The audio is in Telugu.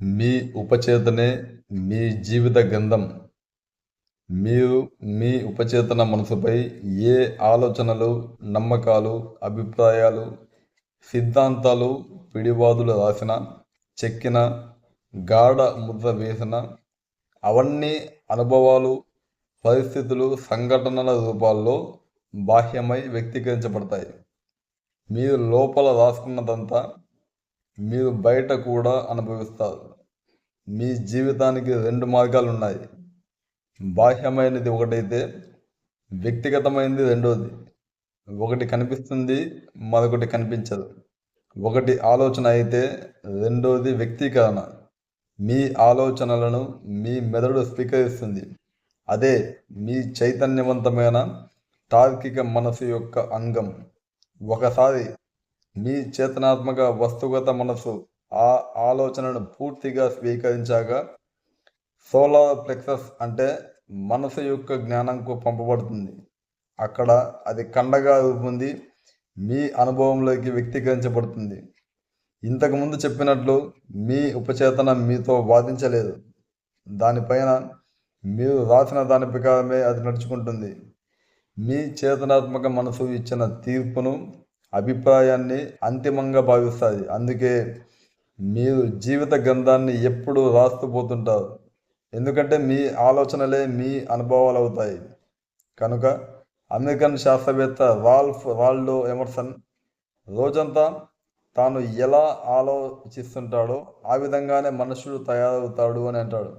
మీ ఉపచేతనే మీ జీవిత గంధం. మీరు మీ ఉపచేతన మనసుపై ఏ ఆలోచనలు, నమ్మకాలు, అభిప్రాయాలు, సిద్ధాంతాలు, పిడివాదులు రాసిన, చెక్కిన, గాఢ ముద్ర వేసిన, అవన్నీ అనుభవాలు, పరిస్థితులు, సంఘటనల రూపాల్లో బాహ్యమై వ్యక్తీకరించబడతాయి. మీరు లోపల రాసుకున్నదంతా మీరు బయట కూడా అనుభవిస్తారు. మీ జీవితానికి రెండు మార్గాలున్నాయి. బాహ్యమైనది ఒకటైతే వ్యక్తిగతమైనది రెండోది. ఒకటి కనిపిస్తుంది, మరొకటి కనిపించదు. ఒకటి ఆలోచన అయితే రెండోది వ్యక్తీకరణ. మీ ఆలోచనలను మీ మెదడు స్వీకరిస్తుంది. అదే మీ చైతన్యవంతమైన తార్కిక మనసు యొక్క అంగం. ఒకసారి మీ చేతనాత్మక వస్తుగత మనసు ఆ ఆలోచనను పూర్తిగా స్వీకరించాక సోలార్ ప్లెక్సస్ అంటే మనసు యొక్క జ్ఞానంకు పంపబడుతుంది. అక్కడ అది కండగా రూపొంది మీ అనుభవంలోకి వ్యక్తీకరించబడుతుంది. ఇంతకుముందు చెప్పినట్లు మీ ఉపచేతన మీతో వాదించలేదు. దానిపైన మీరు రాసిన దాని ప్రకారమే అది నడుచుకుంటుంది. మీ చేతనాత్మక మనసు ఇచ్చిన తీర్పును, అభిప్రాయాన్ని అంతిమంగా భావిస్తుంది. అందుకే మీరు జీవిత గ్రంథాన్ని ఎప్పుడూ రాస్తూ పోతుంటారు. ఎందుకంటే మీ ఆలోచనలే మీ అనుభవాలు అవుతాయి. కనుక అమెరికన్ శాస్త్రవేత్త రాల్ఫ్ వాల్డో ఎమర్సన్ రోజంతా తాను ఎలా ఆలోచిస్తుంటాడో ఆ విధంగానే మనుషుడు తయారవుతాడు అని అంటాడు.